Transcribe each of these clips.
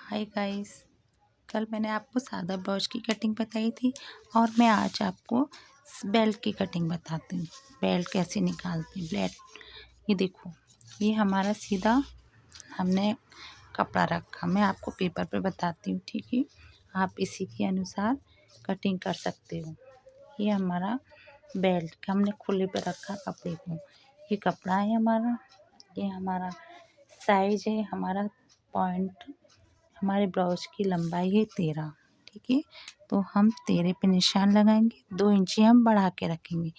Hi guys. कल मैंने आपको सादा ब्लाउज की कटिंग बताई थी और मैं आज आपको बेल्ट की कटिंग बताती हूँ। बेल्ट कैसे निकालते हैं। बेल्ट ये देखो, ये हमारा सीधा हमने कपड़ा रखा। मैं आपको पेपर पे बताती हूँ, ठीक है। आप इसी के अनुसार कटिंग कर सकते हो। ये हमारा बेल्ट हमने खुले पे रखा कपड़े को। ये कपड़ा है हमारा, ये हमारा साइज है, हमारा पॉइंट, हमारे ब्लाउज की लंबाई है 13, ठीक है। तो हम 13 पे निशान लगाएंगे। 2 इंची हम बढ़ा के रखेंगे।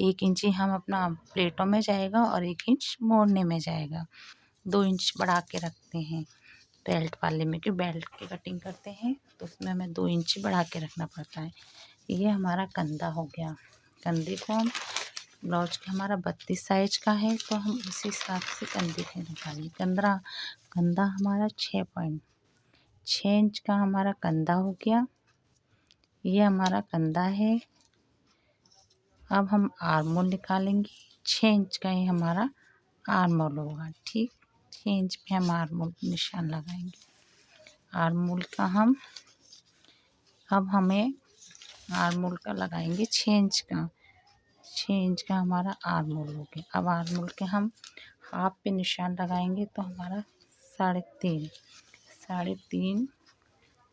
1 इंची हम अपना प्लेटों में जाएगा और 1 इंच मोड़ने में जाएगा। 2 इंच बढ़ा के रखते हैं बेल्ट वाले में, क्योंकि बेल्ट की कटिंग करते हैं तो उसमें हमें 2 इंच बढ़ा के रखना पड़ता है। ये हमारा कंधा हो गया। कंधे को हम ब्लाउज का हमारा 32 साइज का है तो हम उसी हिसाब से कंधे के निकालेंगे। कंधा हमारा 6 इंच का हमारा कंधा हो गया। ये हमारा कंधा है। अब हम आर्मोल निकालेंगे। 6 इंच का ही हमारा आर्मोल होगा, ठीक। 6 इंच पे हम आर्मोल निशान लगाएंगे। आर्मोल का अब हमें आर्मोल का लगाएंगे 6 इंच का। 6 इंच का हमारा आर्मोल हो गया। अब आर्मोल के हम हाफ पे निशान लगाएंगे तो हमारा 3.5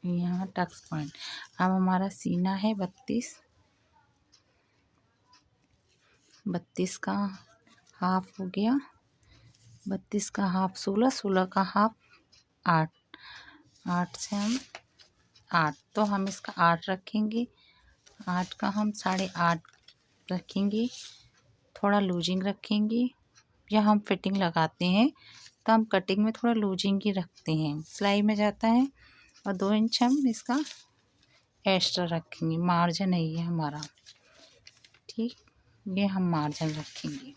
यहाँ टक्स पॉइंट। अब हमारा सीना है 32 का हाफ हो गया। 32 का हाफ 16 का हाफ 8 से हम 8, तो हम इसका 8 रखेंगे। 8 का हम 8.5 रखेंगे। थोड़ा लूजिंग रखेंगे, या हम फिटिंग लगाते हैं तो हम कटिंग में थोड़ा लूजिंग ही रखते हैं, सिलाई में जाता है। और 2 इंच हम इसका एक्स्ट्रा रखेंगे। मार्जिन है ये हमारा, ठीक। ये हम मार्जिन रखेंगे।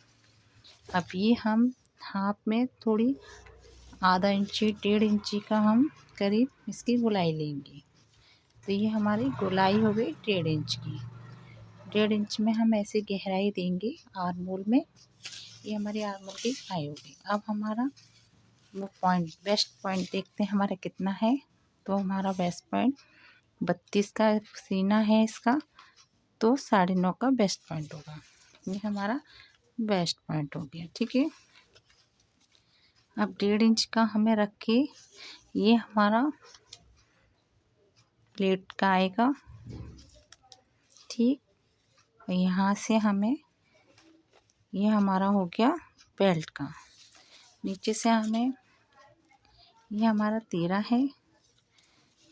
अब ये हम हाफ में थोड़ी आधा इंची 1.5 इंची का हम करीब इसकी गोलाई लेंगे। तो ये हमारी गोलाई हो गई 1.5 इंच की। 1.5 इंच में हम ऐसे गहराई देंगे आर्मोल में। ये हमारी आर्मोल की गहराई हो गई। अब हमारा वो पॉइंट, बेस्ट पॉइंट देखते हैं हमारा कितना है। तो हमारा बेस्ट पॉइंट 32 का सीना है इसका, तो 9.5 का बेस्ट पॉइंट होगा। ये हमारा बेस्ट पॉइंट हो गया, ठीक है। अब 1.5 इंच का हमें रख के ये हमारा प्लेट का आएगा, ठीक। और यहाँ से हमें ये हमारा हो गया बेल्ट का। नीचे से हमें ये हमारा 13 है।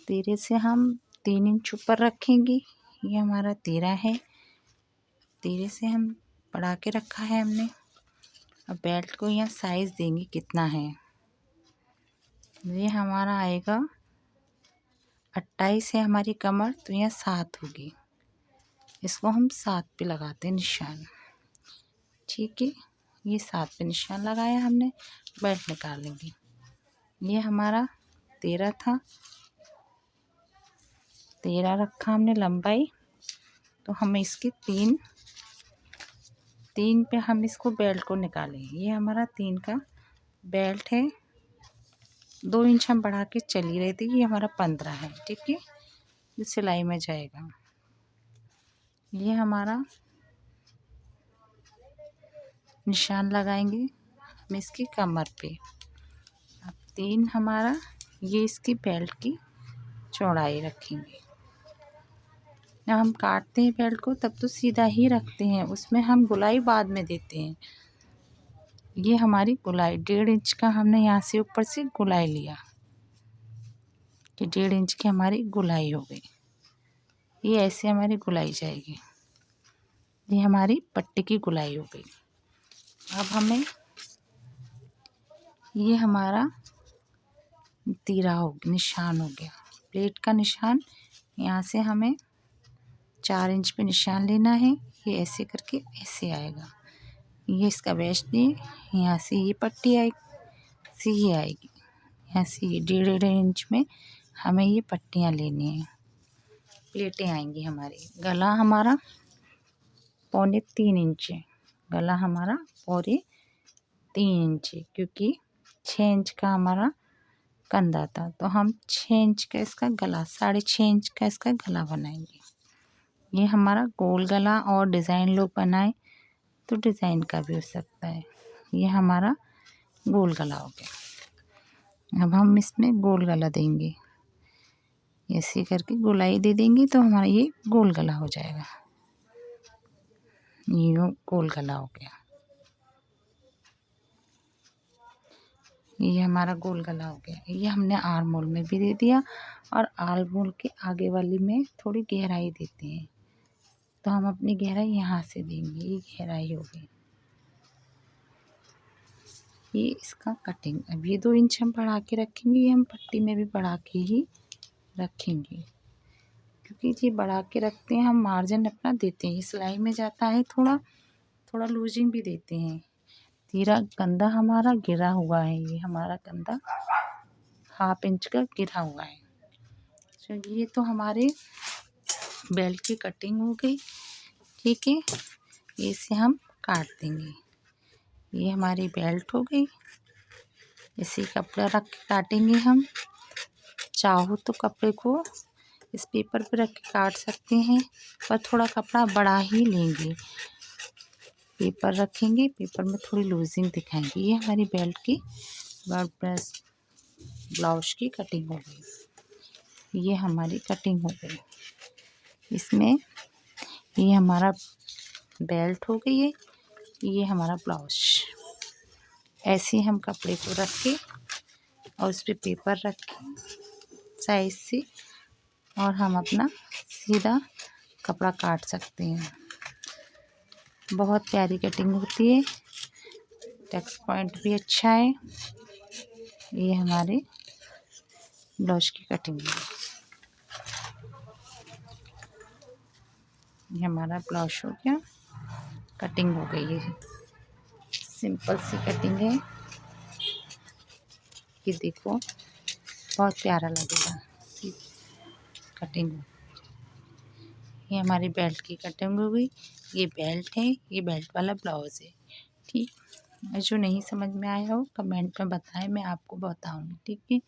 13 से हम 3 इंच ऊपर रखेंगे। ये हमारा 13 है। 13 से हम बढ़ा के रखा है हमने। अब बेल्ट को यहाँ साइज देंगे कितना है। ये हमारा आएगा 28 है हमारी कमर, तो यहाँ 7 होगी। इसको हम 7 पे लगाते हैं निशान, ठीक है। ये 7 पे निशान लगाया हमने। बेल्ट निकालेंगे। ये हमारा 13 था, 13 रखा हमने लंबाई। तो हम इसकी 3 पे हम इसको बेल्ट को निकालेंगे। ये हमारा 3 का बेल्ट है। 2 इंच हम बढ़ा के चली रही थी। ये हमारा 15 है, ठीक है। ये सिलाई में जाएगा। ये हमारा निशान लगाएंगे हम इसकी कमर पे। अब 3 हमारा, ये इसकी बेल्ट की चौड़ाई रखेंगे। जब हम काटते हैं बेल्ट को तब तो सीधा ही रखते हैं, उसमें हम गोलाई बाद में देते हैं। ये हमारी गोलाई 1.5 इंच का हमने यहाँ से ऊपर से गोलाई लिया, कि 1.5 इंच की हमारी गोलाई हो गई। ये ऐसे हमारी गोलाई जाएगी। ये हमारी पट्टी की गोलाई हो गई। अब हमें ये हमारा तीरा हो निशान हो गया, प्लेट का निशान। यहाँ से हमें 4 इंच पे निशान लेना है। ये ऐसे करके ऐसे आएगा। ये इसका वेस्ट नहीं, यहाँ से ये पट्टी आएगी, से ये आएगी। यहाँ से ये 1.5 इंच में हमें ये पट्टियाँ लेनी हैं। प्लेटें आएंगी हमारी। गला हमारा 3.25 इंच है। गला हमारा 3.25 इंच है, क्योंकि 6 इंच का हमारा कंधा था, तो हम 6 इंच का इसका गला, 6.5 इंच का इसका गला बनाएंगे। ये हमारा गोल गला, और डिज़ाइन लोग बनाए तो डिज़ाइन का भी हो सकता है। ये हमारा गोल गला हो गया। अब हम इसमें गोल गला देंगे, ऐसे करके गोलाई दे देंगे तो हमारा ये गोल गला हो जाएगा। ये गोल गला हो गया, ये हमारा गोल गला हो गया। ये हमने आर्म होल में भी दे दिया, और आर्म होल के आगे वाली में थोड़ी गहराई देते हैं, तो हम अपनी गहराई यहाँ से देंगे। ये गहराई हो गई। ये इसका कटिंग, अब ये 2 इंच हम बढ़ा के रखेंगे। ये हम पट्टी में भी बढ़ा के ही रखेंगे, क्योंकि ये बढ़ा के रखते हैं हम, मार्जिन अपना देते हैं। ये सिलाई में जाता है, थोड़ा थोड़ा लूजिंग भी देते हैं। तीरा कंधा हमारा गिरा हुआ है, ये हमारा कंधा 1/2 इंच का गिरा हुआ है। ये तो हमारे बेल्ट की कटिंग हो गई। ठीक है, इसे हम काट देंगे। ये हमारी बेल्ट हो गई। इसी कपड़ा रख के काटेंगे हम। चाहो तो कपड़े को इस पेपर पे रख के काट सकते हैं, पर थोड़ा कपड़ा बड़ा ही लेंगे। पेपर रखेंगे, पेपर में थोड़ी लूजिंग दिखाएंगे। ये हमारी बेल्ट की वर्डप्रेस ब्लाउज की कटिंग हो गई। ये हमारी कटिंग हो गई। इसमें ये हमारा बेल्ट हो गई है, ये हमारा ब्लाउज। ऐसे हम कपड़े को रख के और उस पर पेपर रख के साइज से, और हम अपना सीधा कपड़ा काट सकते हैं। बहुत प्यारी कटिंग होती है, टक्स पॉइंट भी अच्छा है। ये हमारे ब्लाउज की कटिंग है। ये हमारा ब्लाउज हो गया, कटिंग हो गई है। सिंपल सी कटिंग है, ये देखो बहुत प्यारा लगेगा कटिंग। ये हमारी बेल्ट की कटिंग हो गई। ये बेल्ट है, ये बेल्ट वाला ब्लाउज है। ठीक, जो नहीं समझ में आया हो कमेंट में बताएं, मैं आपको बताऊंगी। ठीक है,